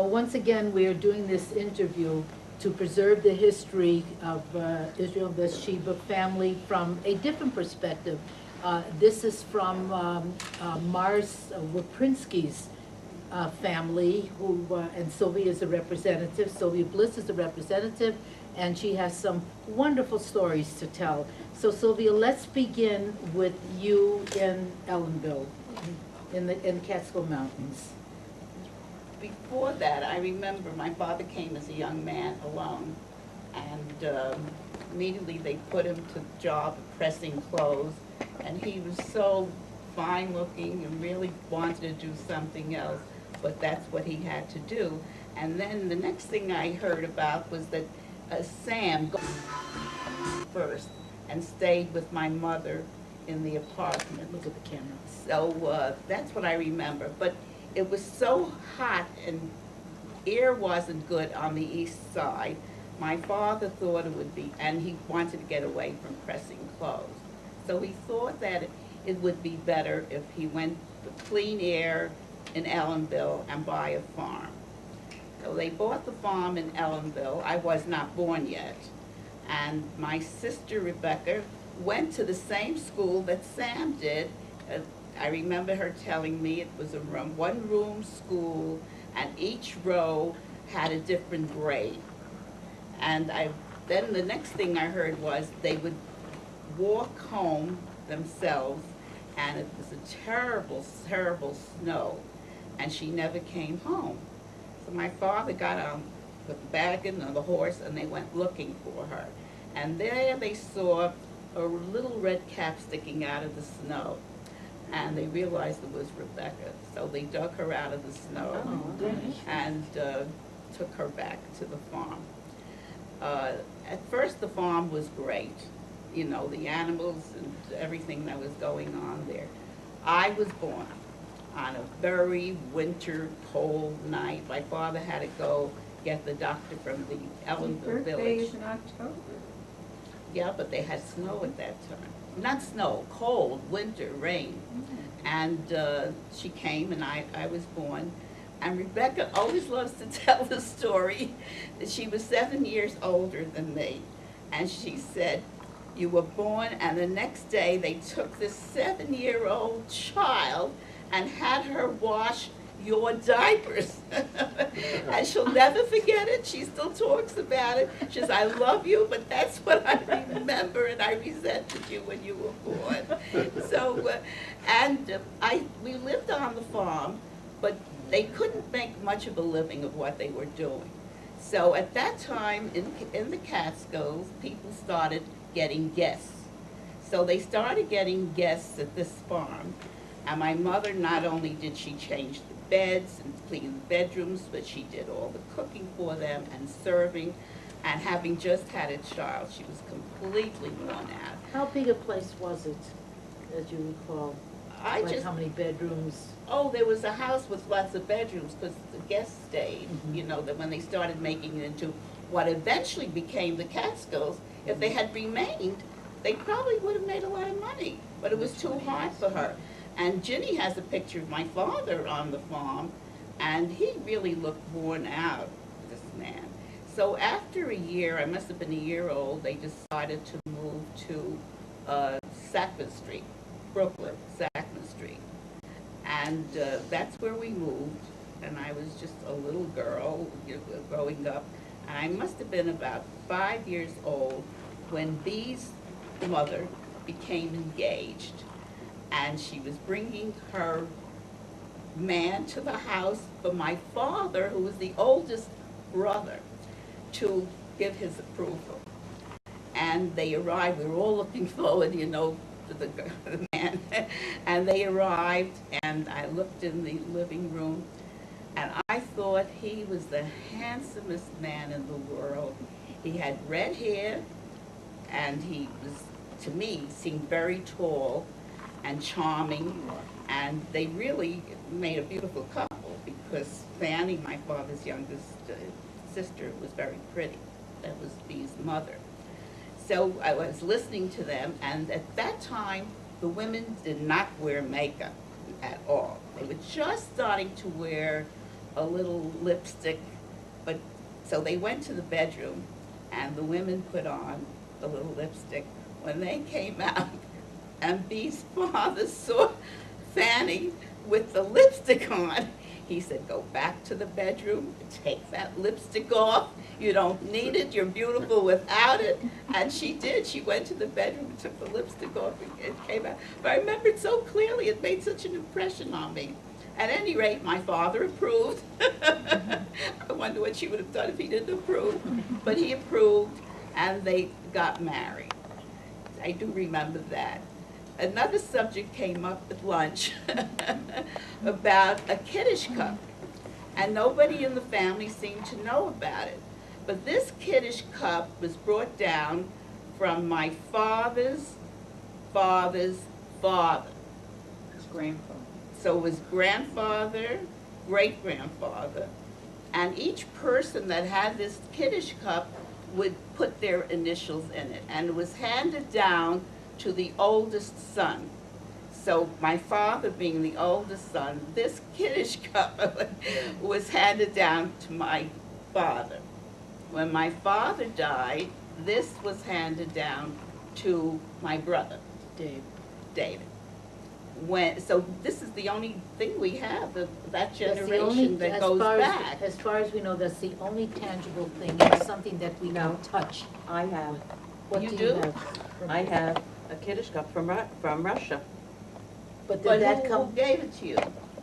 Once again, we are doing this interview to preserve the history of Israel Bathsheba family from a different perspective. This is from Mars Waprinski's family, who and Sylvia is a representative. Sylvia Blitz is a representative, and she has some wonderful stories to tell. So Sylvia, let's begin with you in Ellenville, in Catskill Mountains. Before that, I remember my father came as a young man alone, and immediately they put him to the job of pressing clothes, and he was so fine looking and really wanted to do something else, but that's what he had to do. And then the next thing I heard about was that Sam got first and stayed with my mother in the apartment. Look at the camera. So that's what I remember. But it was so hot and air wasn't good on the east side. My father thought it would be, and he wanted to get away from pressing clothes. So he thought that it would be better if he went with clean air in Ellenville and buy a farm. So they bought the farm in Ellenville. I was not born yet. And my sister Rebecca went to the same school that Sam did. I remember her telling me it was a one-room school, and each row had a different grade. And then the next thing I heard was they would walk home themselves, and it was a terrible, terrible snow, and she never came home. So my father got on with the wagon and the horse, and they went looking for her. And there they saw a little red cap sticking out of the snow. And they realized it was Rebecca. So they dug her out of the snow and took her back to the farm. At first the farm was great, you know, the animals and everything that was going on there. I was born on a very winter, cold night. My father had to go get the doctor from the Ellenville village. Birthday is in October. Yeah, but they had snow at that time. Not snow, cold, winter, rain. And she came, and I was born. And Rebecca always loves to tell the story that she was 7 years older than me. And she said, you were born, and the next day they took this 7-year-old child and had her wash your diapers. And she'll never forget it. She still talks about it. She says, I love you, but that's what I remember, and I resented you when you were born. So, we lived on the farm, but they couldn't make much of a living of what they were doing. So at that time, in the Catskills, people started getting guests. So they started getting guests at this farm. And my mother, not only did she change the beds and clean the bedrooms, but she did all the cooking for them and serving. And having just had a child, she was completely worn out. How big a place was it, as you recall? How many bedrooms? Oh, there was a house with lots of bedrooms because the guests stayed, you know, that when they started making it into what eventually became the Catskills, if they had remained, they probably would have made a lot of money, but it was too hard for her. And Ginny has a picture of my father on the farm, and he really looked worn out, this man. So after a year, I must have been a year old, they decided to move to Sackman Street, Brooklyn, Sackman Street. And that's where we moved, and I was just a little girl, you know, growing up. And I must have been about 5 years old when Bee's mother became engaged. And she was bringing her man to the house for my father, who was the oldest brother, to give his approval. And they arrived, we were all looking forward, you know, to the man. And they arrived, and I looked in the living room, and I thought he was the handsomest man in the world. He had red hair, and he was, to me, seemed very tall and charming, and they really made a beautiful couple because Fanny, my father's youngest sister, was very pretty. That was Bee's mother. So I was listening to them, and at that time, the women did not wear makeup at all. They were just starting to wear a little lipstick, but, so they went to the bedroom, and the women put on the little lipstick. When they came out, and Bee's father saw Fanny with the lipstick on, he said, go back to the bedroom, take that lipstick off. You don't need it, you're beautiful without it. And she did, she went to the bedroom and took the lipstick off and came out. But I remember it so clearly, it made such an impression on me. At any rate, my father approved. I wonder what she would have done if he didn't approve. But he approved, and they got married. I do remember that. Another subject came up at lunch about a kiddish cup, and nobody in the family seemed to know about it. But this kiddish cup was brought down from my father's father's father. His grandfather. So it was grandfather, great-grandfather, and each person that had this kiddish cup would put their initials in it, and it was handed down to the oldest son. So my father being the oldest son, this kiddish cup was handed down to my father. When my father died, this was handed down to my brother, David. So this is the only thing we have of that generation that goes back. As far as we know, that's the only tangible thing. It's something that we No. can touch. I have. What You do do? you have? I have a kiddish cup from Russia. But But did that who come? gave it to you?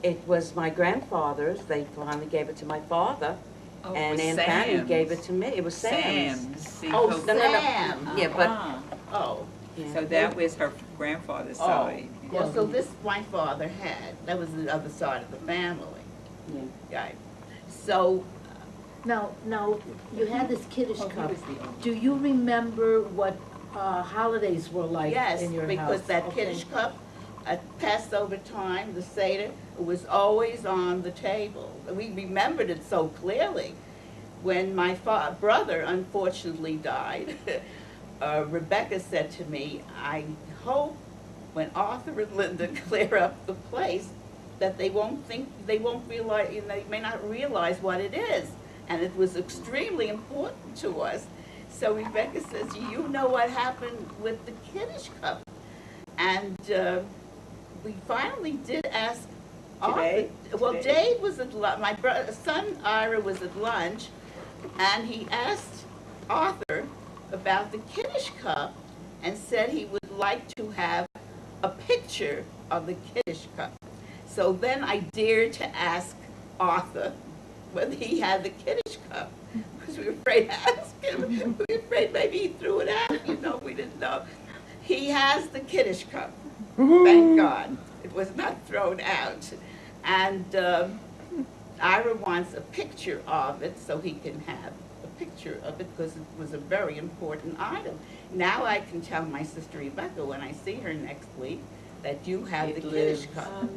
It was my grandfather's. They finally gave it to my father, Oh, and it was Aunt Fanny Sam's. gave it to me. It was Sam's. Sam's. Oh, no, no, no. Sam. Yeah, but Ah, Oh. yeah. so that was her grandfather's Oh. side. Well, so this my father had. That was the other side of the family. Yeah. Right. So, Now, you had this kiddish Oh, he cup. was the owner. Do you remember what holidays were like yes, in your house? because that Okay. kiddish cup at Passover time, the Seder, it was always on the table. We remembered it so clearly. When my brother unfortunately died, Rebecca said to me, I hope when Arthur and Linda clear up the place, that they won't realize, they may not realize what it is. And it was extremely important to us. So Rebecca says, you know what happened with the kiddish cup? And we finally did ask Today? Arthur. Well, Today? Dave was at lunch, my son Ira was at lunch, and he asked Arthur about the kiddish cup and said he would like to have a picture of the kiddish cup. So then I dared to ask Arthur whether he had the kiddish cup, because we were afraid to ask him. We were afraid maybe he threw it out, we didn't know. He has the kiddish cup, thank God. It was not thrown out. And Ira wants a picture of it so he can have a picture of it, because it was a very important item. Now I can tell my sister Rebecca when I see her next week that you have the kiddish cup.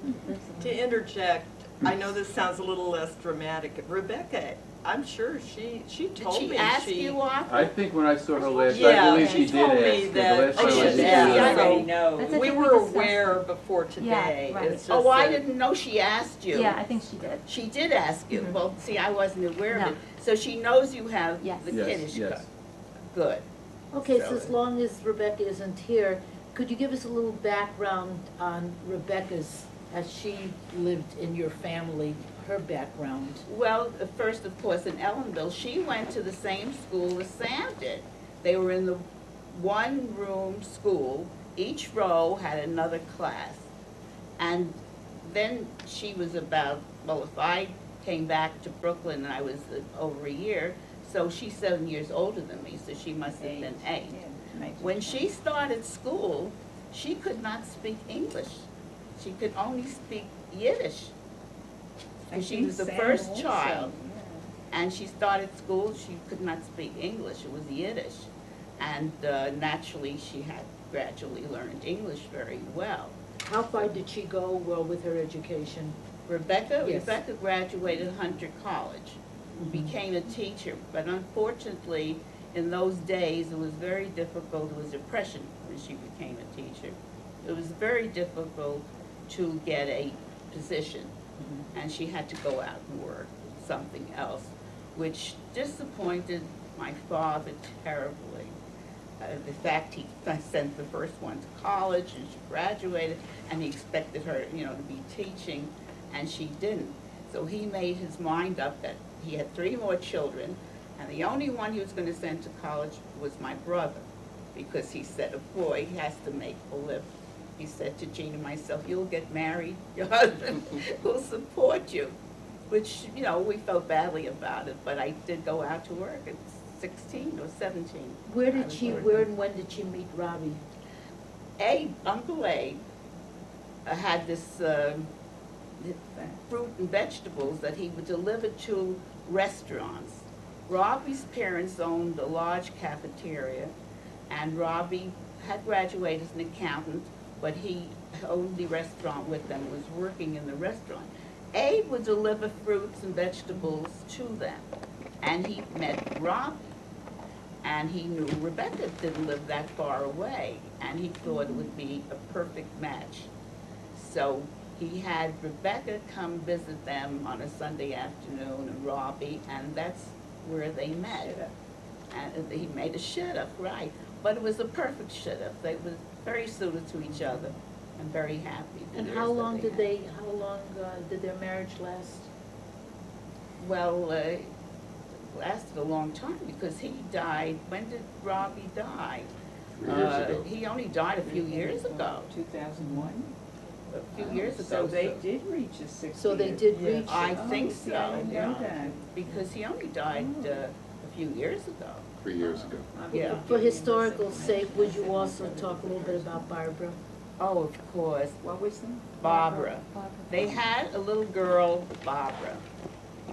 To interject, I know this sounds a little less dramatic. Rebecca, I'm sure she Did told me she ask you, Arthur? I think when I saw her last, Yeah, I believe she she told did me ask. that- The last Oh, time she I did. did, Yeah, I so already know. That's a we thing were we discussed. aware before today. Yeah, right. It's just Oh, I that- didn't know she asked you. Yeah, I think she did. She did ask you. Mhm. Well, see, I wasn't aware of No. it. So she knows you have Yes. the Yes, kiddish yes. cup. Good. Okay, so So- as long as Rebecca isn't here, could you give us a little background on Rebecca's, as she lived in your family, her background? Well, first, of course, in Ellenville, she went to the same school as Sam did. They were in the one-room school. Each row had another class. And then she was about, well, if I came back to Brooklyn and I was over a year, so she's 7 years older than me, so she must have been 8. When she started school, she could not speak English. She could only speak Yiddish. And she was the first child. And she started school, she could not speak English, it was Yiddish. And naturally, she had gradually learned English very well. How far did she go, well, with her education? Rebecca? Yes. Rebecca graduated Hunter College, became a teacher, but unfortunately, in those days, it was very difficult. It was Depression when she became a teacher. It was very difficult to get a position, and she had to go out and work. something else, which disappointed my father terribly. The fact he sent the first one to college and she graduated, and he expected her, to be teaching, and she didn't. So he made his mind up that he had 3 more children, and the only one he was going to send to college was my brother, because he said a boy has to make a living. He said to Jean and myself, "You'll get married, your husband will support you," which, we felt badly about it, but I did go out to work at 16 or 17. Where I did was she, working. where and when did she meet Robbie? Uncle Abe had this fruit and vegetables that he would deliver to restaurants. Robbie's parents owned a large cafeteria, and Robbie had graduated as an accountant, but he owned the restaurant with them, was working in the restaurant. Abe would deliver fruits and vegetables to them, and he met Robbie. And he knew Rebecca didn't live that far away, and he thought it would be a perfect match. So he had Rebecca come visit them on a Sunday afternoon, and Robbie, and that's where they met. And he made a shidduch, right? But it was a perfect shidduch. They were very suited to each other and very happy. And the how years that long had. did their marriage last? Well, lasted a long time because he died. When did Robbie die? 3 years ago. He only died a few years ago. 2001? A few years ago. So they did reach a 60. So they did reach. I Oh, think see, so, I didn't know that. because he only died a few years ago. 3 years ago. Yeah. For historical sake, would you also talk a little bit about Barbara? Oh, of course, What was them? Barbara. They had a little girl, Barbara.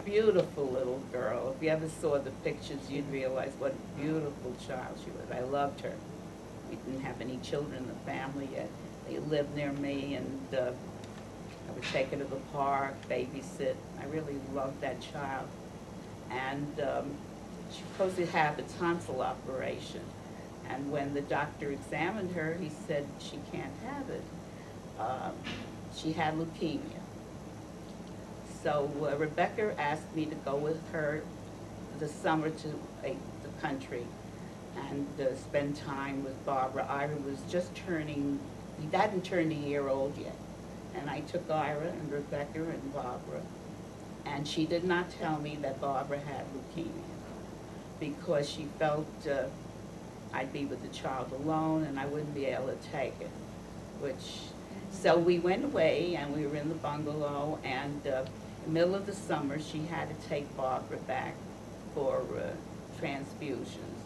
Beautiful little girl. If you ever saw the pictures, you'd realize what a beautiful child she was. I loved her. We didn't have any children in the family yet. They lived near me, and I would take her to the park, babysit. I really loved that child. And she was supposed to have a tonsil operation. And when the doctor examined her, he said she can't have it. She had leukemia. So Rebecca asked me to go with her this summer to the country and spend time with Barbara. Ira was just turning, he hadn't turned a year old yet. And I took Ira and Rebecca and Barbara. And she did not tell me that Barbara had leukemia because she felt I'd be with the child alone and I wouldn't be able to take it. So we went away and we were in the bungalow, and in the middle of the summer she had to take Barbara back for transfusions.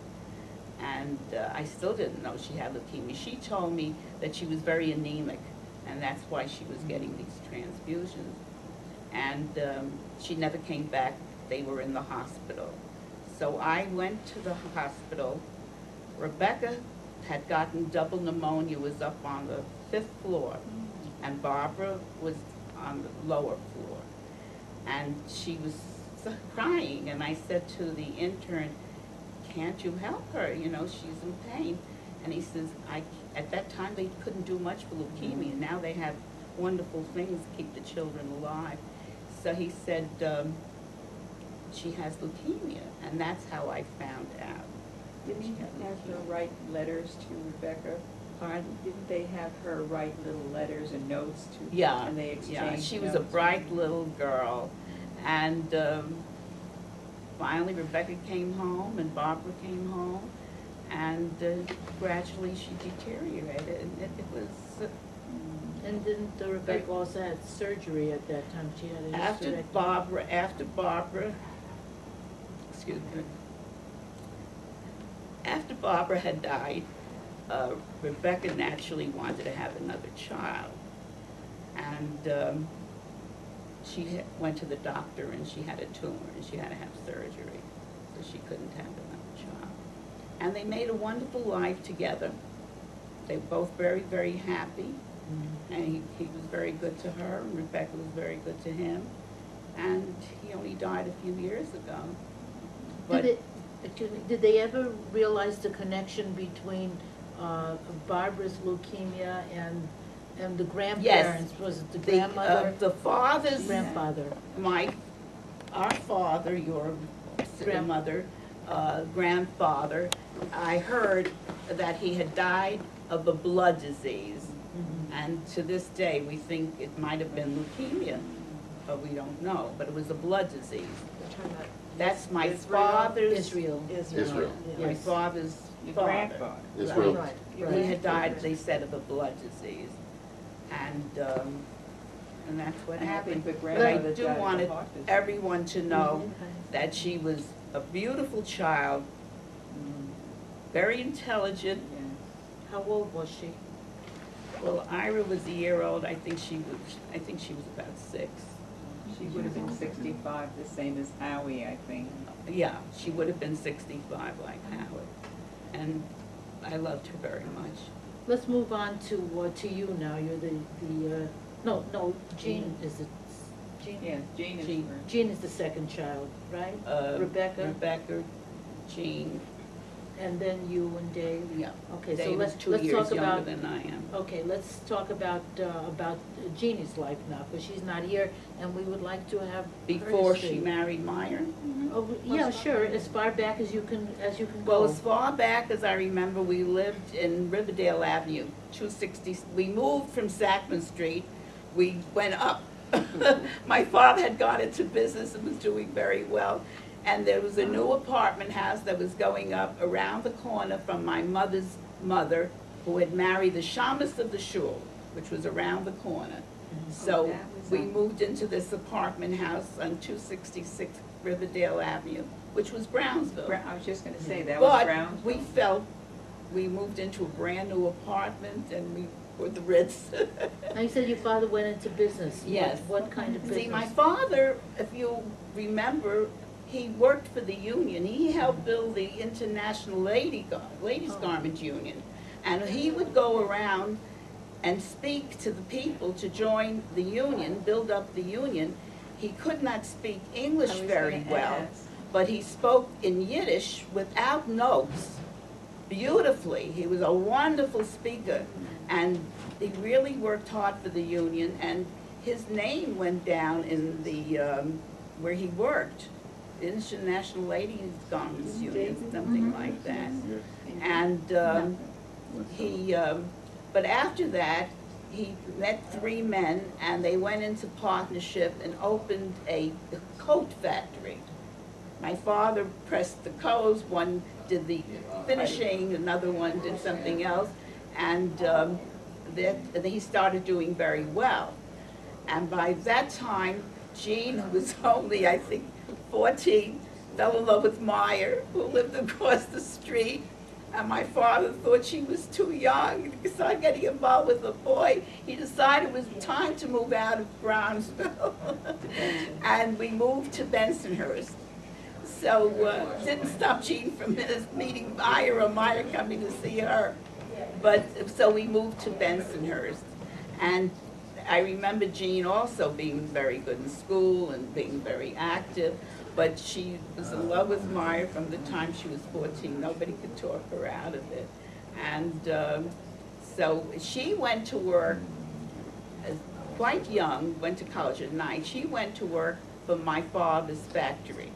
And I still didn't know she had leukemia. She told me that she was very anemic, and that's why she was getting these transfusions. And she never came back. They were in the hospital. So I went to the hospital. Rebecca had gotten double pneumonia, was up on the 5th floor, and Barbara was on the lower floor. And she was crying, and I said to the intern, "Can't you help her? You know, she's in pain." And he says, at that time they couldn't do much for leukemia. Now they have wonderful things to keep the children alive. So he said, she has leukemia, and that's how I found out. Didn't you have her write letters to Rebecca? Pardon? Didn't they have her write little letters and notes to? Yeah, And they exchanged yeah, she was a notes? bright little girl. And finally Rebecca came home and Barbara came home, and gradually she deteriorated. And it was, And didn't Rebecca also have surgery at that time? She had a after Barbara, excuse me, after Barbara had died, Rebecca naturally wanted to have another child. And she went to the doctor and she had a tumor and she had to have surgery, so she couldn't have another child. And they made a wonderful life together. They were both very, very happy. And he was very good to her, and Rebecca was very good to him. And he only died a few years ago. But Did they ever realize the connection between Barbara's leukemia and the grandparents? Was it the grandmother? The father's, Grandfather. my our father, your grandmother, grandfather, I heard that he had died of a blood disease. And to this day, we think it might have been leukemia, but we don't know, but it was a blood disease. That's my father's. Israel. Israel. My Yes. father's Your father. grandfather. Israel. Right, He right. had died, they said, of a blood disease. And that's what happened. The But I grandmother do died of want heart disease. everyone to know Mhm. that she was a beautiful child, very intelligent. Yeah. How old was she? Well, Ira was a year old, I think she was about 6. She would have been 65, the same as Howie, I think. Yeah, she would have been 65 like Howard. And I loved her very much. Let's move on to you now. You're no, Jean is the, Jean? Yes, Jean is Jean. first. Jean is the second child, right? Rebecca, Rebecca, Jean, and then you and Dave? yeah. Okay, so Dave let's is 2 talk years younger about, than I am. okay, let's talk about Jeannie's life now, because she's not here, and we would like to have her Before she history. married Meyer. Oh, yeah, sure, as far back as you can Well, go. as far back as I remember, we lived in Riverdale Avenue, 260. We moved from Sackman Street. We went up. My father had gone into business and was doing very well. And there was a new apartment house that was going up around the corner from my mother's mother, who had married the shamus of the shul, which was around the corner. So that was we on- moved into this apartment house on 266 Riverdale Avenue, which was Brownsville. I was just gonna say, that was But Brown's. we felt, we moved into a brand-new apartment and we were the Ritz. Now, you said your father went into business. Yes. What kind of business? See, my father, if you remember, he worked for the union. He helped build the International Ladies Oh. Garment Union. And he would go around and speak to the people to join the union, build up the union. He could not speak English I was very gonna well, ask. but he spoke in Yiddish without notes, beautifully. He was a wonderful speaker, and he really worked hard for the union, and his name went down in the, where he worked, International Ladies Garments Union, something like that. And he, but after that, he met 3 men, and they went into partnership and opened a coat factory. My father pressed the coats, one did the finishing, another one did something else, and he started doing very well. And by that time, Jean, who was only, I think, 14, fell in love with Meyer, who lived across the street. And my father thought she was too young to start getting involved with a boy. He decided it was time to move out of Brownsville. And we moved to Bensonhurst. So didn't stop Jean from meeting Meyer or Meyer coming to see her. But so we moved to Bensonhurst. And I remember Jean also being very good in school and being very active. But she was in love with Meyer from the time she was 14. Nobody could talk her out of it. And so she went to work quite young, went to college at 9. She went to work for my father's factory.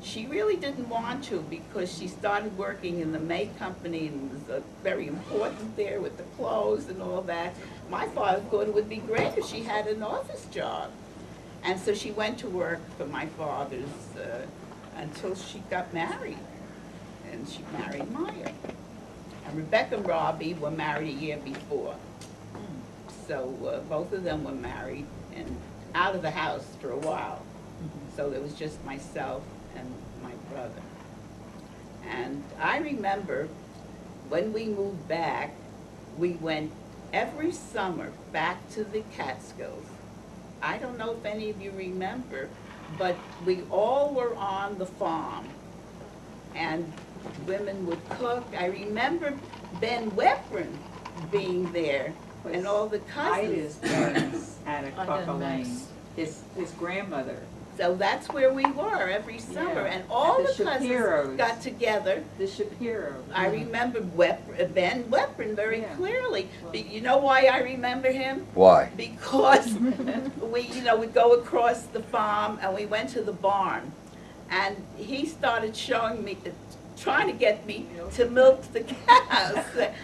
She really didn't want to because she started working in the May company and was very important there with the clothes and all that. My father thought it would be great if she had an office job. And so she went to work for my father's until she got married. And she married Meyer. And Rebecca and Robbie were married a year before. So both of them were married and out of the house for a while. So there was just myself and my brother. And I remember when we moved back, we went every summer back to the Catskills. I don't know if any of you remember, but we all were on the farm, and women would cook. I remember Ben Weprin being there, and all the cousins. Ida's parents had a I don't Cocker know. Lane. His grandmother So that's where we were every summer, Yeah. and all At the the cousins Shapiros. got together. The Shapiro. I remember Ben Weprin very Yeah. clearly. You know why I remember him? Why? Because we'd go across the farm and we went to the barn. And he started showing me, trying to get me to milk the cows. And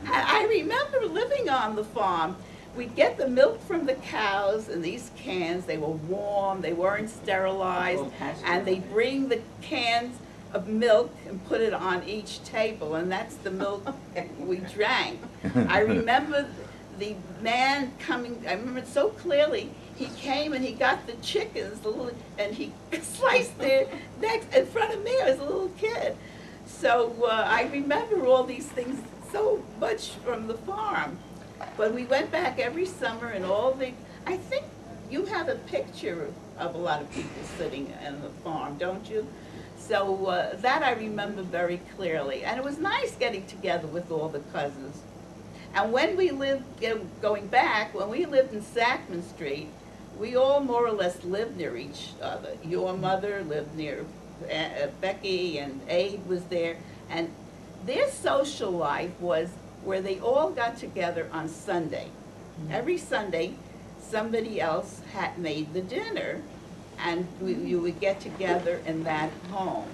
I remember living on the farm. We'd get the milk from the cows in these cans. They were warm, they weren't sterilized. Well, pasture. And they'd bring the cans of milk and put it on each table, and that's the milk we drank. I remember the man coming, I remember it so clearly. He came and he got the chickens, and he sliced their necks in front of me. I was a little kid. So I remember all these things so much from the farm. But we went back every summer, and I think you have a picture of a lot of people sitting in the farm, don't you? So that I remember very clearly. And it was nice getting together with all the cousins. And when we lived, going back, when we lived in Sackman Street, we all more or less lived near each other. Your mother lived near Becky, and Abe was there. And their social life was where they all got together on Sunday. Every Sunday, somebody else had made the dinner, and you would get together in that home.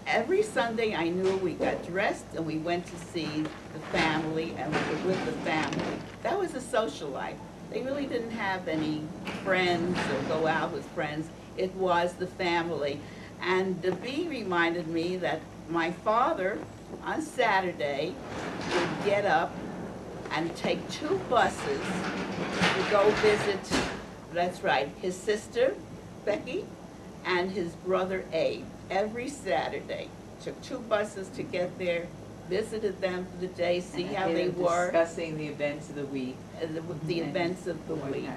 Every Sunday, I knew we got dressed and we went to see the family, and we were with the family. That was a social life. They really didn't have any friends or go out with friends. It was the family. And the bee reminded me that my father, on Saturday, would get up and take 2 buses to go visit, that's right, his sister, Becky, and his brother Abe. Every Saturday. Took 2 buses to get there, visited them for the day, see how they were, Discussing the events of the week. the events of the week,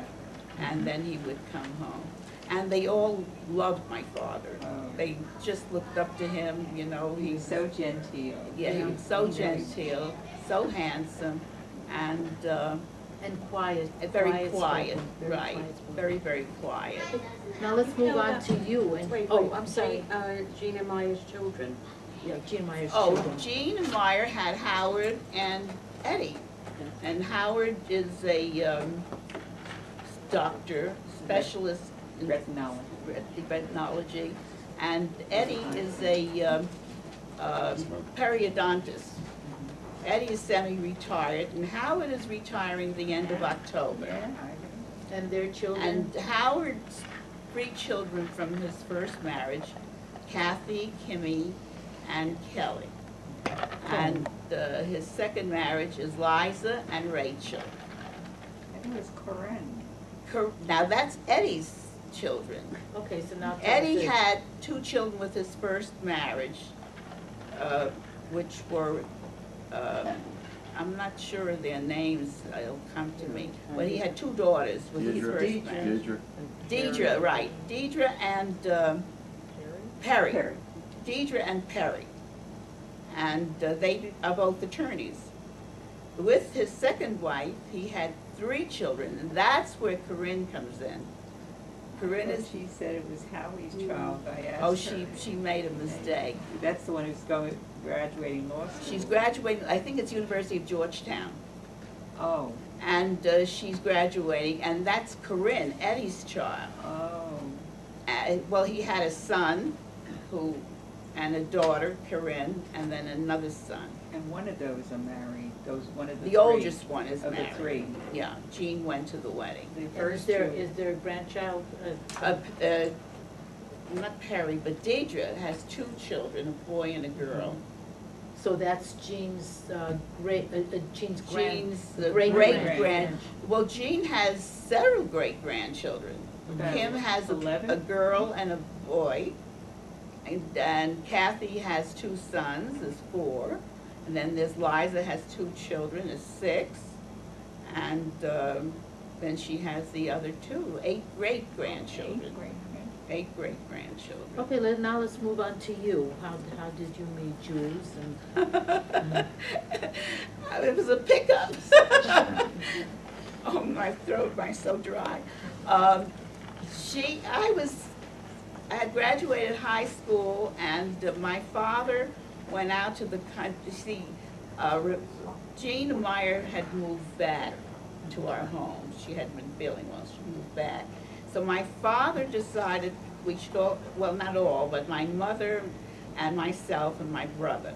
and then he would come home. And they all loved my father. Oh. They just looked up to him, He was he's so genteel. yeah, he was so genteel, so handsome, and quiet. very quiet, spoken, very right, quiet spoken. very, very quiet. Now let's move on to you, and, I'm sorry, Gina Meyer's children. yeah, Jean Meyer's Oh, children. Jean and Meyer had Howard and Eddie. And Howard is a doctor, specialist in retinology, and Eddie is a periodontist. Eddie is semi-retired, and Howard is retiring the end of October. And their children, And Howard's 3 children from his first marriage, Kathy, Kimmy, and Kelly. And his second marriage is Liza and Rachel. I think it was Corinne. Now, that's Eddie's children. okay, so now. tell us Eddie this. had 2 children with his first marriage, which were, I'm not sure of their names, it'll come to me, but he had 2 daughters with his first marriage. Deidre, right, Deidre and Perry. Perry. Deidre and Perry. And they are both attorneys. With his second wife, he had 3 children, and that's where Corinne comes in. Corinne is, She said it was Howie's child. I asked oh, her. she made a mistake. That's the one who's graduating law school. She's graduating, I think it's University of Georgetown. Oh, And she's graduating, and that's Corinne, Eddie's child. oh. Well, he had a son and a daughter, Corinne, and then another son. And one of those are married. One of the The three. oldest one is Of the married. 3. Yeah, Jean went to the wedding. The And first is two. there a grandchild? Not Perry, but Deidre has 2 children, a boy and a girl. So that's Jean's, Jean's Jean's great-grand- great-grand, well, Jean has several great-grandchildren. About Kim has 11? a girl and a boy, and Kathy has 2 sons, is 4. And then there's Liza has 2 children, is 6. And then she has the other 2, 8 great-grandchildren. 8 great-grandchildren. Okay, now let's move on to you. How did you meet Jules? And It was a pickup. Oh, my throat, my so dry. I was I had graduated high school, and my father went out to the country. See, Jean Meyer had moved back to our home. She hadn't been feeling well. She moved back. So my father decided we should all, well, not all, but my mother and myself and my brother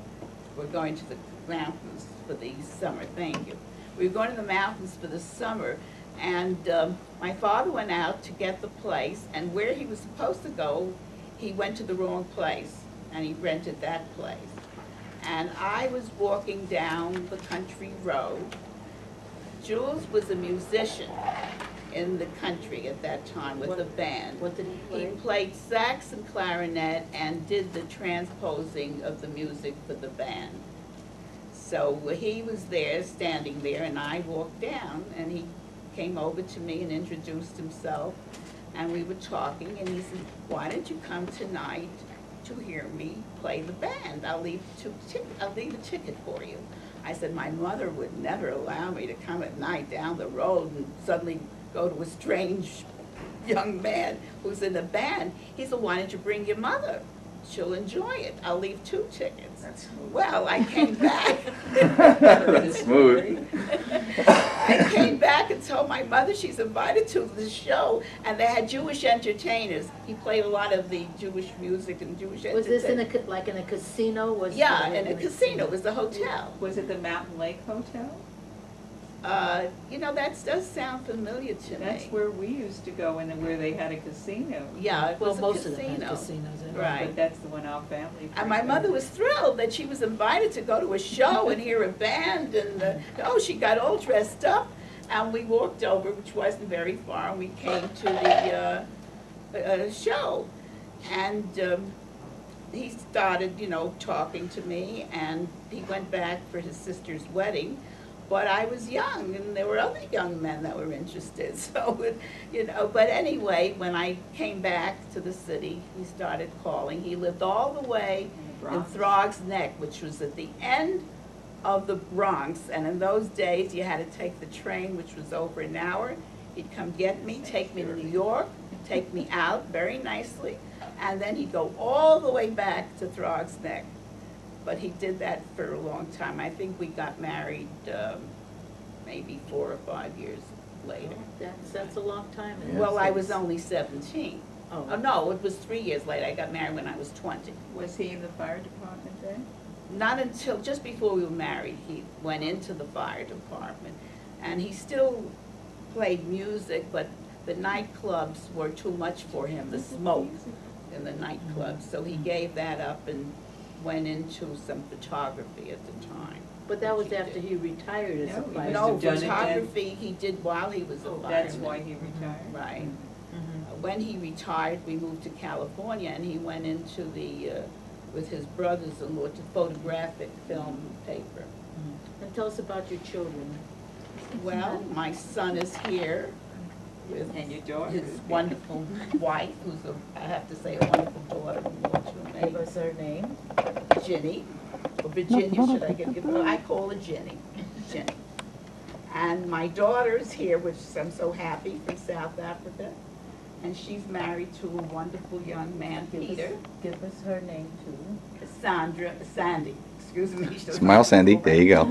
were going to the mountains for the summer. Thank you. We were going to the mountains for the summer, and my father went out to get the place, and where he was supposed to go, he went to the wrong place, and he rented that place. And I was walking down the country road. Jules was a musician in the country at that time with the band. What did he He play? played sax and clarinet and did the transposing of the music for the band. So he was there, standing there, and I walked down, and he came over to me and introduced himself, and we were talking, and he said, "Why don't you come tonight to hear me play the band? I'll leave a ticket for you." I said, "My mother would never allow me to come at night down the road and suddenly go to a strange young man who's in a band." He said, "Why don't you bring your mother? She'll enjoy it. I'll leave 2 tickets." Well, I came back. Smooth. I came back and told my mother she's invited to the show, and they had Jewish entertainers. He played a lot of the Jewish music and Jewish Was this in entertainment. like in a casino? Was Yeah, it in a casino. It was a hotel. Was it the Mountain Lake Hotel? You know, that does sound familiar to me. That's where we used to go, and where they had a casino. Yeah, it Well, was a most of them casino. had casinos. in it. Right. But that's the one our family. And my mother was thrilled that she was invited to go to a show and hear a band, and she got all dressed up, and we walked over, which wasn't very far, and we came to the show. And he started, talking to me, and he went back for his sister's wedding. But I was young, and there were other young men that were interested, so, but anyway, when I came back to the city, he started calling. He lived all the way in Throgs Neck, which was at the end of the Bronx, and in those days, you had to take the train, which was over an hour. He'd come get me, take me to New York, take me out very nicely, and then he'd go all the way back to Throgs Neck. But he did that for a long time. I think we got married maybe 4 or 5 years later. That's a long time. in Well, those I days. was only 17. Oh. Oh, no, it was 3 years later. I got married when I was 20. Was he in the fire department then? Not until just before we were married, he went into the fire department. And he still played music, but the nightclubs were too much for him, the smoke in the nightclubs. So he gave that up and went into some photography at the time. But that was He after did. he retired as a No, he fire. must No, have done it then. photography he did while he was a fireman. That's why he retired? Right. Mhm. When he retired, we moved to California, and he went into with his brothers-in-law to photographic film paper. And tell us about your children. Well, my son is here with And your daughter. his wonderful wife, who's I have to say, a wonderful daughter-in-law to Give me, us her name. Ginny, or Virginia, should I give her? I call her Ginny, Ginny. And my daughter is here, which I'm so happy, from South Africa, and she's married to a wonderful young man, Peter. Give us her name too. Sandy, excuse me. Smile, Sandy. There you go.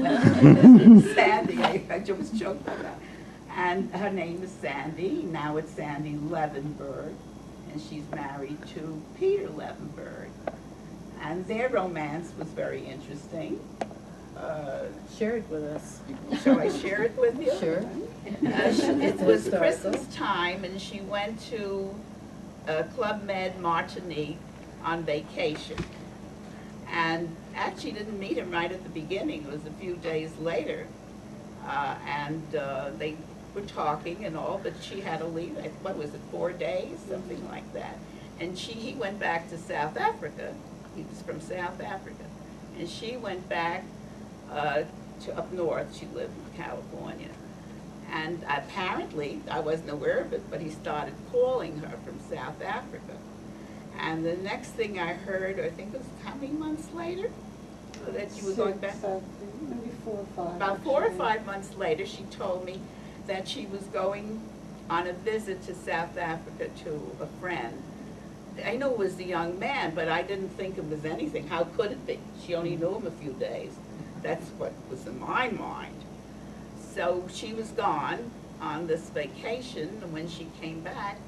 Sandy, I just choked on that. And her name is Sandy. Now it's Sandy Levenberg, and she's married to Peter Levenberg. And their romance was very interesting. Share it with us. Shall I share it with you? Sure. It was Historical. Christmas time, and she went to Club Med Martinique on vacation. And actually didn't meet him right at the beginning. It was a few days later. They were talking and all, but she had to leave. What was it, 4 days? Something like that. And he went back to South Africa. He was from South Africa. And she went back to up north. She lived in California. And apparently, I wasn't aware of it, but he started calling her from South Africa. And the next thing I heard, I think it was how many months later, that you were going back? Maybe 4 or 5. About 4 or 5 months later, she told me that she was going on a visit to South Africa to a friend. I knew it was the young man, but I didn't think it was anything. How could it be? She only knew him a few days. That's what was in my mind. So she was gone on this vacation, and when she came back,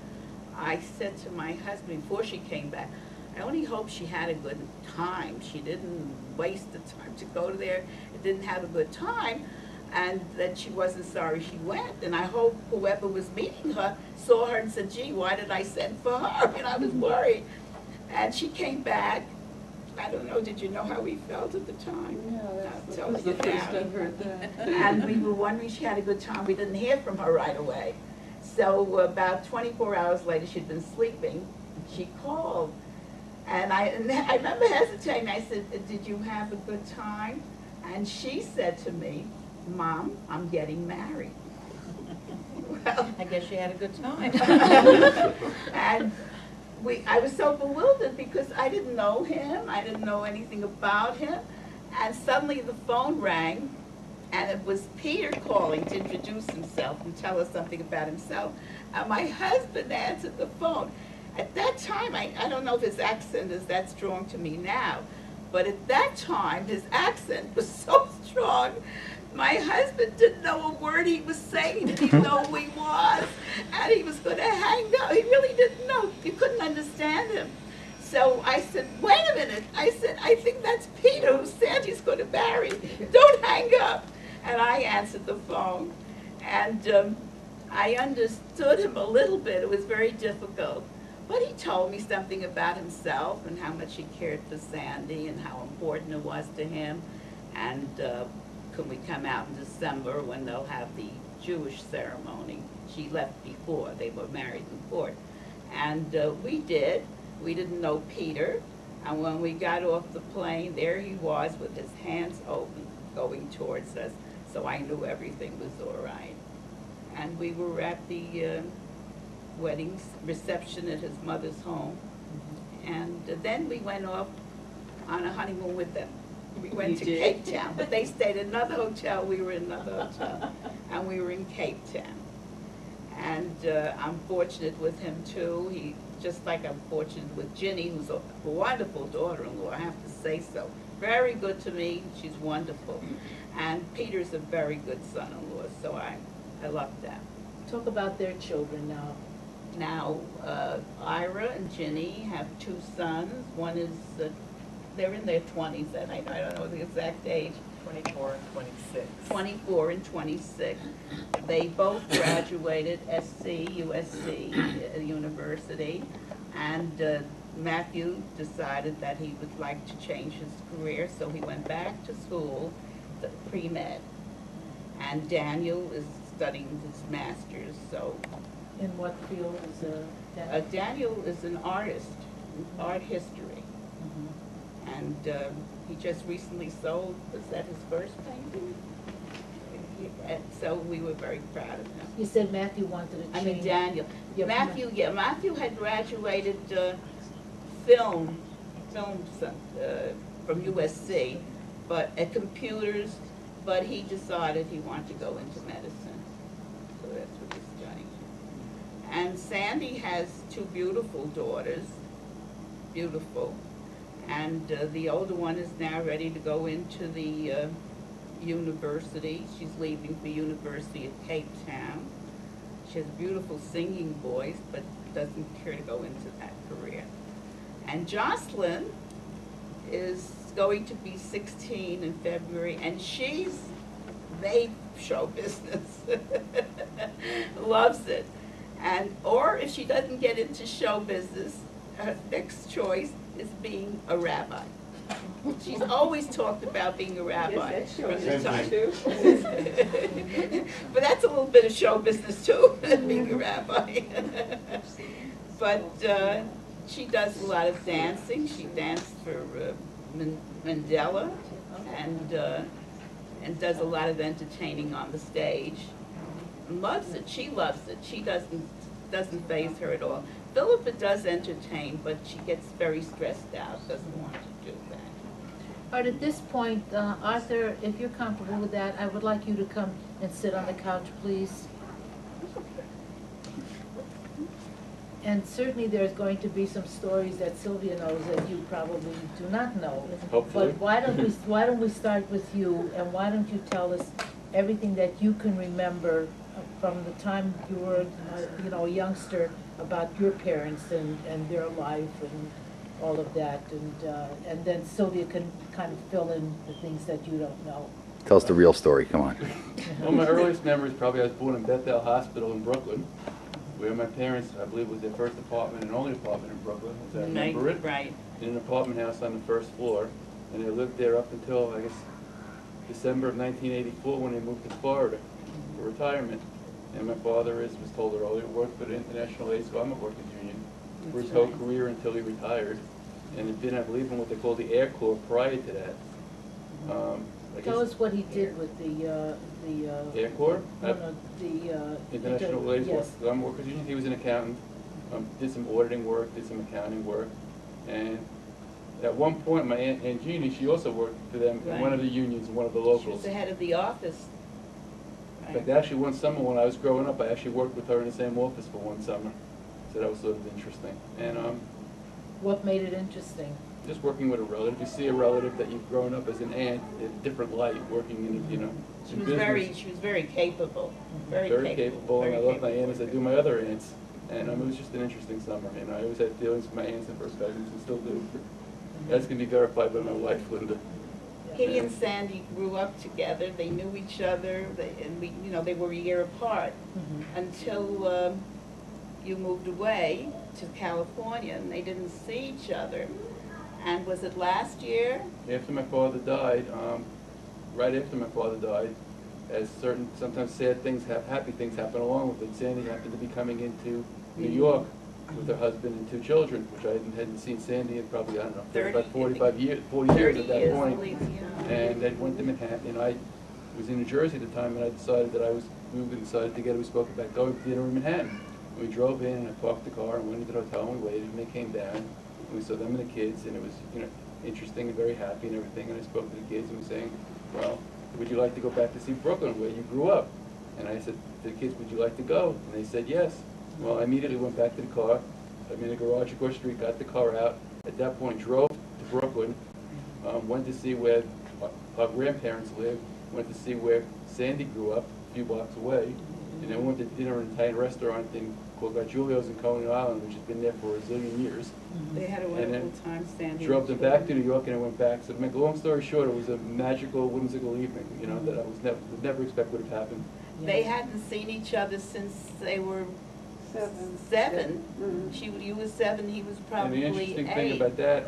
I said to my husband before she came back, I only hope she had a good time. She didn't waste the time to go there, didn't have a good time, and that she wasn't sorry she went. And I hope whoever was meeting her saw her and said, gee, why did I send for her? And I was worried. And she came back. I don't know, did you know how we felt at the time? No, I'll that tell was you the first now. I've heard that. And we were wondering if she had a good time. We didn't hear from her right away. So about 24 hours later, she'd been sleeping. She called. And I remember hesitating. I said, did you have a good time? And she said to me, Mom, I'm getting married. Well, I guess she had a good time. and I was so bewildered because I didn't know him. I didn't know anything about him. And suddenly the phone rang, and it was Peter calling to introduce himself and tell us something about himself. And my husband answered the phone. At that time, I don't know if his accent is that strong to me now, but at that time, his accent was so strong, my husband didn't know a word he was saying, he didn't know who he was, and he was going to hang up. He really didn't know. You couldn't understand him. So I said, wait a minute. I said, I think that's Peter who Sandy's going to marry. Don't hang up. And I answered the phone, and I understood him a little bit. It was very difficult. But he told me something about himself and how much he cared for Sandy and how important it was to him. And could we come out in December when they'll have the Jewish ceremony? She left before. They were married in court. And we did. We didn't know Peter. And when we got off the plane, there he was with his hands open going towards us. So I knew everything was all right. And we were at the wedding reception at his mother's home. And then we went off on a honeymoon with them. We went to Cape Town, but they stayed in another hotel, we were in another hotel, and we were in Cape Town. And I'm fortunate with him too. He, just like I'm fortunate with Ginny, who's a wonderful daughter-in-law, I have to say so. Very good to me, she's wonderful. And Peter's a very good son-in-law, so I love that. Talk about their children now. Now, Ira and Ginny have 2 sons. One is, they're in their 20s, and I don't know the exact age. 24 and 26. 24 and 26. They both graduated SC, USC University, and Matthew decided that he would like to change his career, so he went back to school, pre-med. And Daniel is studying his master's, so. In what field is Daniel? Daniel is an artist, art history. And he just recently sold, was that his first painting? And so we were very proud of him. You said Matthew wanted to change. I mean Daniel. Yeah, Matthew had graduated film from USC, but at computers, but he decided he wanted to go into medicine. So that's what he's studying. And Sandy has 2 beautiful daughters, beautiful. And the older one is now ready to go into the university. She's leaving for University of Cape Town. She has a beautiful singing voice, but doesn't care to go into that career. And Jocelyn is going to be 16 in February, and she's made show business. Loves it. And, or if she doesn't get into show business, her next choice is being a rabbi. She's always talked about being a rabbi. Yes, that's show from the business time. But that's a little bit of show business too, being a rabbi. But she does a lot of dancing. She danced for Mandela and does a lot of entertaining on the stage. Loves it. She loves it. She doesn't faze her at all. Philippa does entertain, but she gets very stressed out, doesn't want to do that. All right, at this point, Arthur, if you're comfortable with that, I would like you to come and sit on the couch, please. And certainly there's going to be some stories that Sylvia knows that you probably do not know. Hopefully. But why don't we start with you, and why don't you tell us everything that you can remember from the time you were, a youngster, about your parents and their life and all of that, and then Sylvia can kind of fill in the things that you don't know. Tell us the real story, come on. Well, my earliest memories probably I was born in Bethel Hospital in Brooklyn, where my parents, I believe, was their first apartment and only apartment in Brooklyn, as I remember it. Right. In an apartment house on the first floor, and they lived there up until, I guess, December of 1984 when they moved to Florida for retirement. And my father was told earlier, worked for the International AIDS Garment Workers Union for his whole career until he retired. And had been, I believe, in what they call the Air Corps prior to that. I Tell guess- us what he did with the Air Corps? the International AIDS yes. Garment Workers Union. He was an accountant, did some auditing work, did some accounting work, and at one point, my Aunt Jeannie, she also worked for them in one of the unions, one of the She was locals. the head of the office. In fact, actually, one summer when I was growing up, I actually worked with her in the same office for one summer, so that was sort of interesting. And What made it interesting? just working with a relative, you see a relative that you've grown up as an aunt in a different light, working in, She in was business. very capable, very Capable, and I very love my capable. aunt as I do my other aunts. And it was just an interesting summer, and I always had feelings for my aunts and first cousins, and still do. That's going to be verified by my wife, Linda. He and Sandy grew up together, they knew each other, they were a year apart until you moved away to California and they didn't see each other. And was it last year? After my father died, right after my father died, as certain sometimes sad things, happy things happen along with it, Sandy happened to be coming into New York with her husband and 2 children, which I hadn't seen Sandy in probably, I don't know, 30, 45 years, 40 years at that 30 years, point. at least, yeah. And they went to Manhattan, and I was in New Jersey at the time, and I decided that we decided together, we spoke about going to dinner in Manhattan. And we drove in, and I parked the car, and went into the hotel, and we waited, and they came down, and we saw them and the kids, and it was, interesting and very happy and everything, and I spoke to the kids, and was saying, well, would you like to go back to see Brooklyn, where you grew up? And I said to the kids, would you like to go? And they said yes. Well, I immediately went back to the car. I'm in the garage across the street, got the car out. At that point, drove to Brooklyn, went to see where our grandparents lived, went to see where Sandy grew up, a few blocks away, and then went to dinner in an Italian restaurant called Giulio's in Coney Island, which has been there for a zillion years. They had a And then wonderful time, Sandy. Drove them back to New York, and I went back. So to make a long story short, it was a magical, whimsical evening, that I would never expect would have happened. They hadn't seen each other since they were 7. You was 7, he was And probably the 8. interesting thing about that,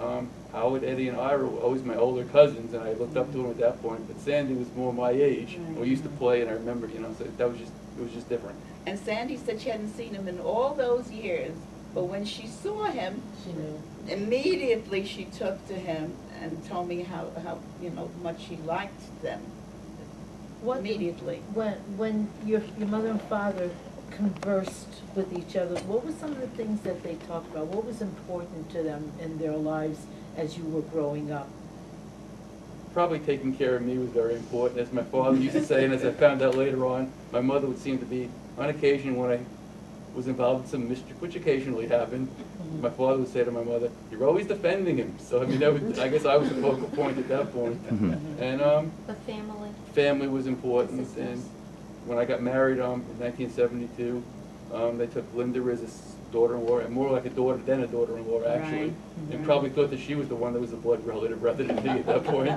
Howard, Eddie, and Ira were always my older cousins, and I looked up to them at that point. But Sandy was more my age. And we used to play, and I remember, so that was it was just different. And Sandy said she hadn't seen him in all those years, but when she saw him, She knew. immediately she took to him and told me how much she liked them. What- Immediately. When your mother and father conversed with each other, what were some of the things that they talked about? What was important to them in their lives as you were growing up? Probably taking care of me was very important, as my father used to say, and as I found out later on, my mother would seem to be, on occasion when I was involved in some mischief, which occasionally happened, my father would say to my mother, "You're always defending him." So I guess I was the focal point at that point. And The family. family was important, and when I got married in 1972, they took Linda as a daughter-in-law, and more like a daughter than a daughter-in-law, actually. Right. And probably thought that she was the one that was a blood relative rather than me at that point.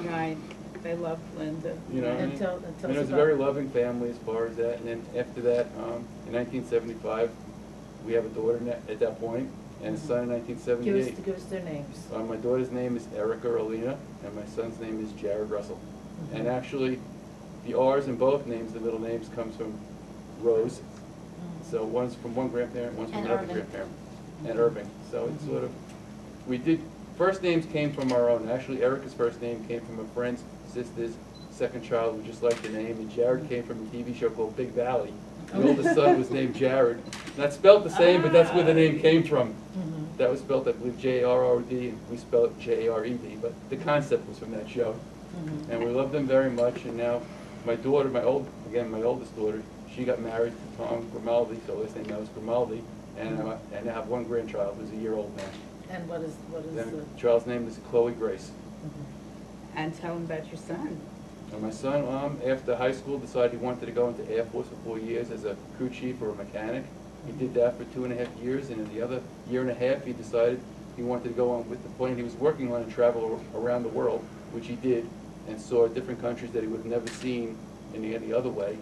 Right. They loved Linda. And tell us it was a about- very loving family as far as that. And then after that, in 1975, we have a daughter at that point, and a son in 1978. Give us their names. My daughter's name is Erica Alina, and my son's name is Jared Russell. And actually, the R's in both names, the middle names, comes from Rose. So one's from one grandparent, one's from And another Irving. grandparent. And Irving. So it's sort of, first names came from our own. Actually, Erica's first name came from a friend's sister's second child who just liked the name, and Jared came from a TV show called Big Valley. The oldest son was named Jared. Not spelled the same, but that's where the name came from. That was spelled, I believe, J-R-R-D, and we spell it J-A-R-E-D, but the concept was from that show. And we loved them very much, and now my daughter, my oldest daughter, she got married to Tom Grimaldi, so last name now is Grimaldi, And I have one grandchild who's a year old now. And what is The the? child's name is Chloe Grace. And tell them about your son. And my son, after high school, decided he wanted to go into Air Force for 4 years as a crew chief or a mechanic. He did that for 2.5 years, and in the other 1.5 years, he decided he wanted to go on with the plane he was working on and travel around the world, which he did, and saw different countries that he would have never seen any other way.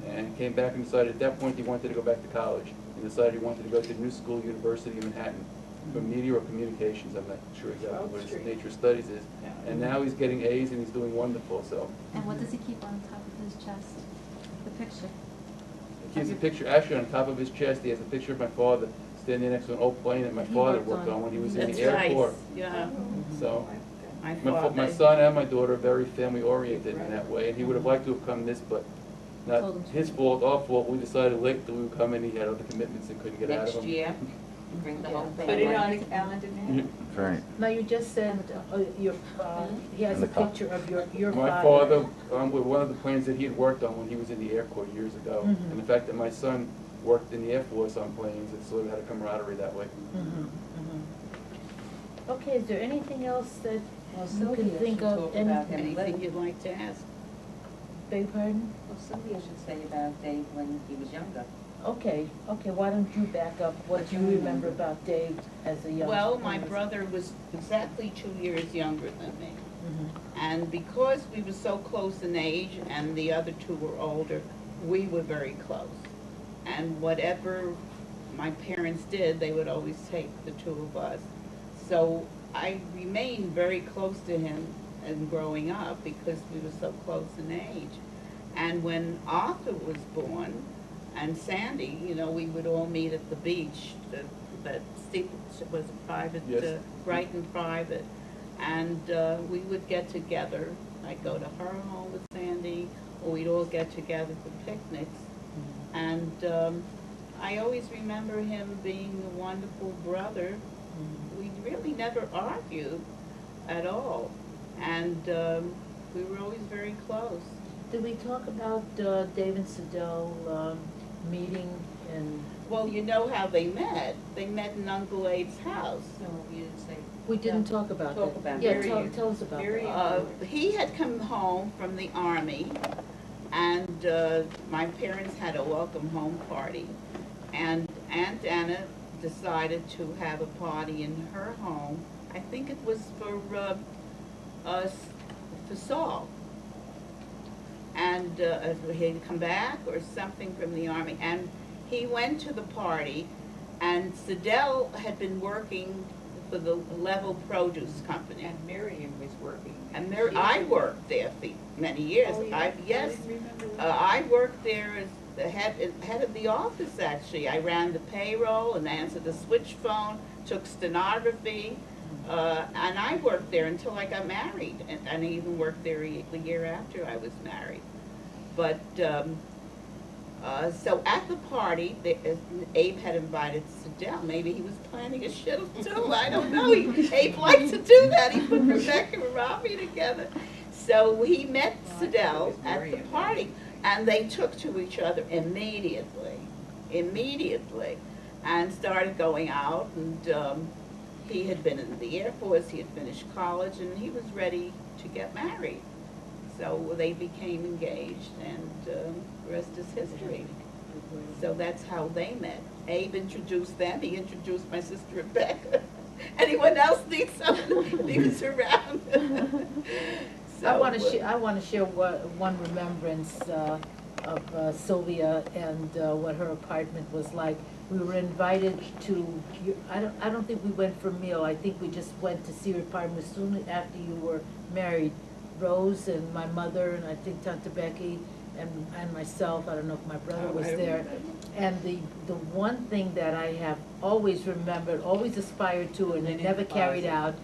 And came back and decided at that point he wanted to go back to college, and decided he wanted to go to New School University in Manhattan for media or communications. I'm not sure exactly what his nature of studies is. And now he's getting A's and he's doing wonderful, so. And what does he keep on top of his chest? The picture. He has a picture, actually on top of his chest, he has a picture of my father standing next to an old plane that my That he father worked worked on. on when he was in That's the Air nice. Force. Yeah. So, My my son and my daughter are very family oriented in that way, and he would have liked to have come this, but not Told him to. his fault, our fault. We decided late that we would come and he had other commitments and couldn't get out of Next them. year, bring the whole Put family. it on the calendar now. Right. Now, you just said your, he has In a the car. picture of your My father, with one of the planes that he had worked on when he was in the Air Corps years ago, Mhm. and the fact that my son worked in the Air Force on planes, it sort of had a camaraderie that way. Okay, is there anything else that Well, you Sylvia can should think of? talk about him. Anything you'd like to ask? Beg your pardon? Well, Sylvia should say about Dave when he was younger. Okay, why don't you back up? What do you remember about Dave as a young? Well, my brother was exactly 2 years younger than me. Mhm. And because we were so close in age and the other two were older, we were very close. And whatever my parents did, they would always take the two of us. So I remained very close to him in growing up because we were so close in age. And when Arthur was born, and Sandy, you know, we would all meet at the beach. That steeple was a private, Yes. Brighton private. And we would get together. I'd go to her home with Sandy, or we'd all get together for picnics. And I always remember him being a wonderful brother. We really never argued at all. And we were always very close. Did we talk about Dave and Sidell meeting in? Well, you know how they met. They met in Uncle Abe's house. No, you didn't say. We didn't talk about that. Talk about it. Yeah, Very- tell us about very that. He had come home from the Army, and my parents had a welcome home party. And Aunt Anna decided to have a party in her home. I think it was for Saul. And he'd come back or something from the Army. And he went to the party, and Sidell had been working for the Level Produce Company. And Miriam was working. And there, I worked there for many years. Oh, yeah? I, yes, I didn't remember that. I worked there as the head of the office, actually. I ran the payroll and answered the switch phone, took stenography, and I worked there until I got married, and I even worked there the year after I was married. But, so at the party, Abe had invited Sidell. Maybe he was planning a shittle too, I don't know. Abe liked to do that. He put Rebecca and Robbie together. So he met Sidell at the party, and they took to each other immediately, and started going out. And he had been in the Air Force, he had finished college, and he was ready to get married. So they became engaged, and the rest is history. So that's how they met. Abe introduced them, he introduced my sister Rebecca. Anyone else needs someone? He was around. So, I want to share one remembrance of Sylvia and what her apartment was like. We were invited to, I don't think we went for a meal. I think we just went to see her apartment soon after you were married. Rose and my mother and I think Tante Becky and myself, I don't know if my brother was there. And the one thing that I have always remembered, always aspired to, and it never carried out,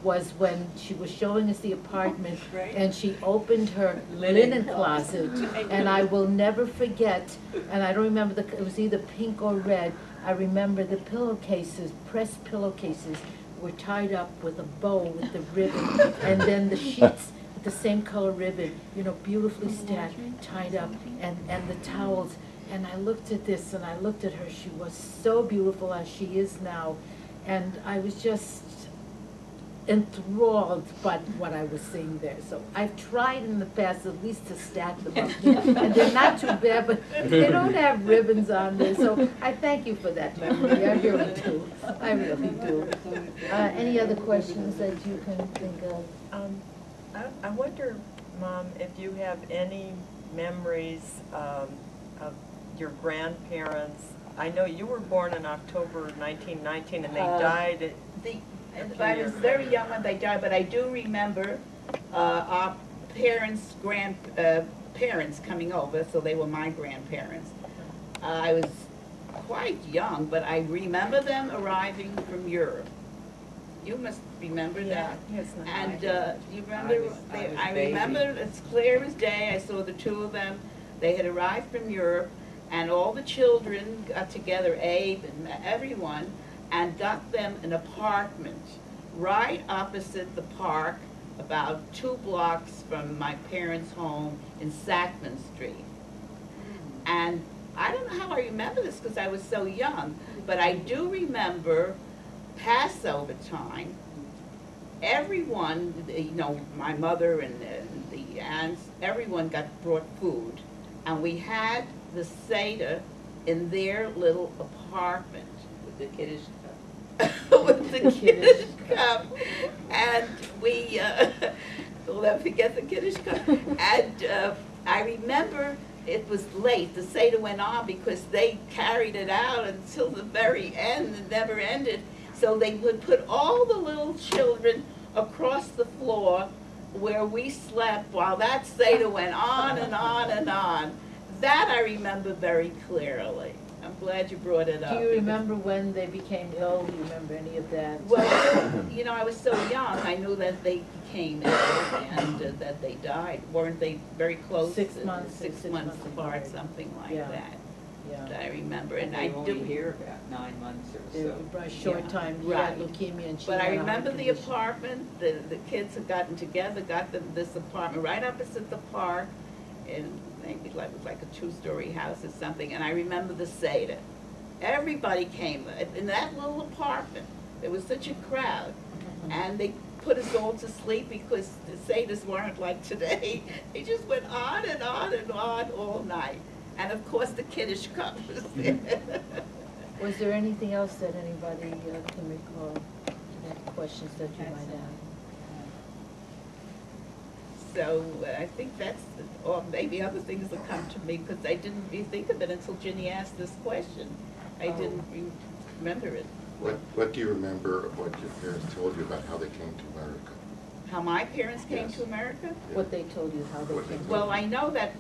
was when she was showing us the apartment and she opened her linen closet. And I will never forget, and I don't remember, it was either pink or red. I remember the pillowcases, pressed pillowcases, were tied up with a bow with the ribbon. And then the sheets, the same color ribbon, you know, beautifully stacked, tied up, and the towels. And I looked at this and I looked at her. She was so beautiful as she is now. And I was just enthralled by what I was seeing there. So I've tried in the past at least to stack them up. And they're not too bad, but they don't have ribbons on there. So I thank you for that memory. I really do. I really do. Any other questions that you can think of? I wonder, Mom, if you have any memories of your grandparents. I know you were born in October 1919 and they died at I was very young when they died, but I do remember our parents' parents coming over, so they were my grandparents. I was quite young, but I remember them arriving from Europe. You must remember that. Yes, And you remember, I remember it's clear as day, I saw the two of them. They had arrived from Europe, and all the children got together, Abe and everyone, and got them an apartment right opposite the park, about 2 blocks from my parents' home in Sackman Street. And I don't know how I remember this because I was so young, but I do remember Passover time. Everyone, you know, my mother and the aunts, everyone brought food, and we had the Seder in their little apartment. With the kiddish With the Kiddush cup, and we, we'll never forget the Kiddush cup. And I remember it was late, the Seder went on because they carried it out until the very end, it never ended. So they would put all the little children across the floor where we slept while that Seder went on and on and on. That I remember very clearly. I'm glad you brought it up. Do you remember when they became ill? Do you remember any of that? Well, you know, I was so young, I knew that they became ill and that they died. Weren't they very close? 6 months. 6 months apart, something like Yeah. that. Yeah. I remember, and I I only do. hear about 9 months or They so. were a short Yeah. time, he had Right. leukemia and she But I had a remember heart the condition. apartment, the kids had gotten together, got them this apartment right opposite the park, and maybe like, it was like a 2-story house or something, and I remember the Seder. Everybody came in that little apartment. There was such a crowd, and they put us all to sleep because the Seders weren't like today. They just went on and on and on all night. And of course, the Kiddush cup was there. Was there anything else that anybody can recall? Any questions that you might have? So I think that's, or maybe other things that come to me because I didn't really think of it until Ginny asked this question. I didn't remember it. What do you remember of what your parents told you about how they came to America? How my parents came Yes. to America? What they told you, how they What they came? Well, I know that,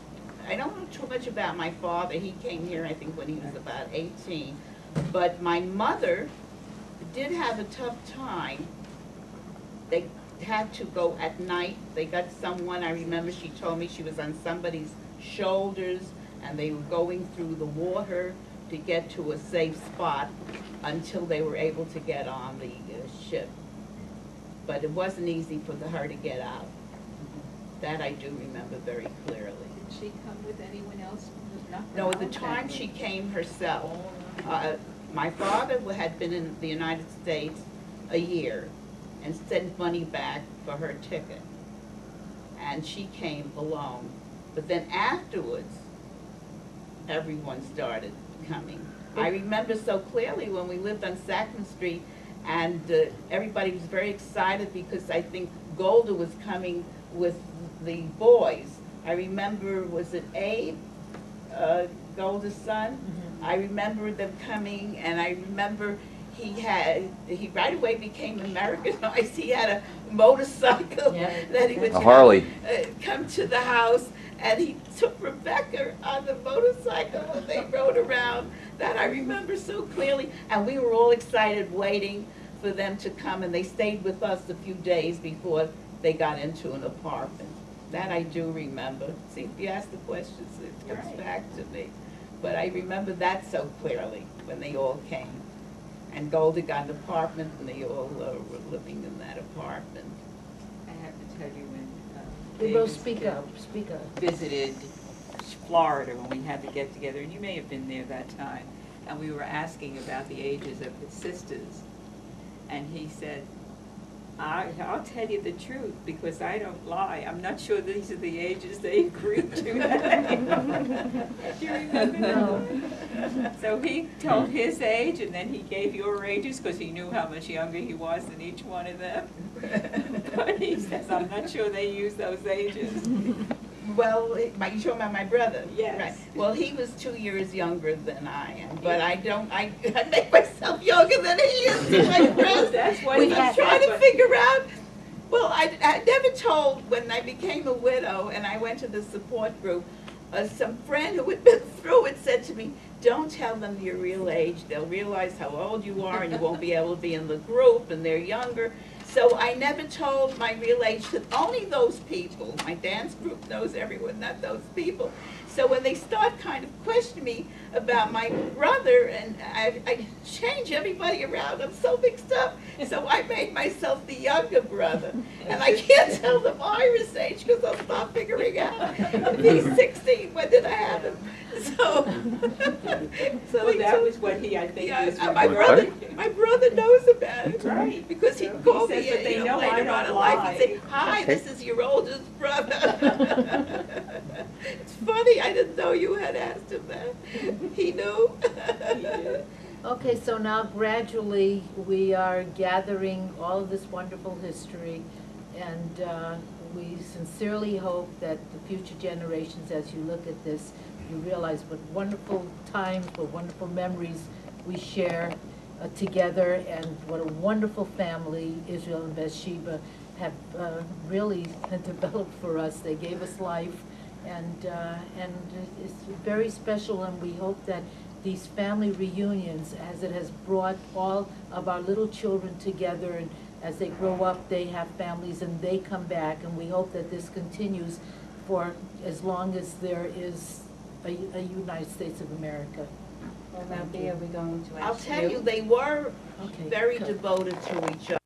I don't know too much about my father. He came here, I think, when he was about 18. But my mother did have a tough time. They had to go at night. They got someone, I remember she told me she was on somebody's shoulders and they were going through the water to get to a safe spot until they were able to get on the ship. But it wasn't easy for her to get out. That I do remember very clearly. Did she come with anyone else? No, at the time she came herself. My father had been in the United States a year and sent money back for her ticket. And she came alone. But then afterwards, everyone started coming. I remember so clearly when we lived on Sackman Street and everybody was very excited because I think Golda was coming with the boys. I remember, was it Abe, Golda's son? Mm-hmm. I remember them coming, and I remember he right away became Americanized. He had a motorcycle Yeah. that he would A Harley. come to the house, and he took Rebecca on the motorcycle and they rode around. That I remember so clearly, and we were all excited waiting for them to come, and they stayed with us a few days before they got into an apartment. That I do remember. See, if you ask the questions, it comes Right. back to me. But I remember that so clearly when they all came. And Golda got an apartment, and they all were living in that apartment. I have to tell you when We will David's speak kid up, speak up. visited Florida when we had to get together, and you may have been there that time, and we were asking about the ages of his sisters. And he said, I'll tell you the truth, because I don't lie. I'm not sure these are the ages they agreed to. Do you remember that? So he told his age, and then he gave your ages, because he knew how much younger he was than each one of them. But he says, I'm not sure they use those ages. Well, you're talking about my brother? Yes. Right. Well, he was 2 years younger than I am, but I make myself younger than he is to my brother. That's what I'm trying to figure out. Well, I never told when I became a widow and I went to the support group, some friend who had been through it said to me, don't tell them your real age. They'll realize how old you are and you won't be able to be in the group, and they're younger. So I never told my real age to only those people. My dance group knows everyone, not those people. So when they start kind of questioning me about my brother, and I change everybody around, I'm so mixed up. So I made myself the younger brother. And I can't tell them Ira's age because I'll stop figuring out. If he's 16, when did I have him? So Well, that was what he, I think, was my brother knows about it. Right. Because he So he called says, me but they know I later don't on in life lie. and say, hi, this is your oldest brother. It's funny, I didn't know you had asked him that. He knew. He did. Okay, so now gradually, we are gathering all of this wonderful history, and we sincerely hope that the future generations, as you look at this, you realize what wonderful times, what wonderful memories we share together, and what a wonderful family Israel and Bathsheba have really developed for us. They gave us life, and it's very special, and we hope that these family reunions, as it has brought all of our little children together, and as they grow up, they have families and they come back, and we hope that this continues for as long as there is a United States of America. Well, now, Bea, are we going to ask I'll tell you, they were Okay, very good. devoted to each other.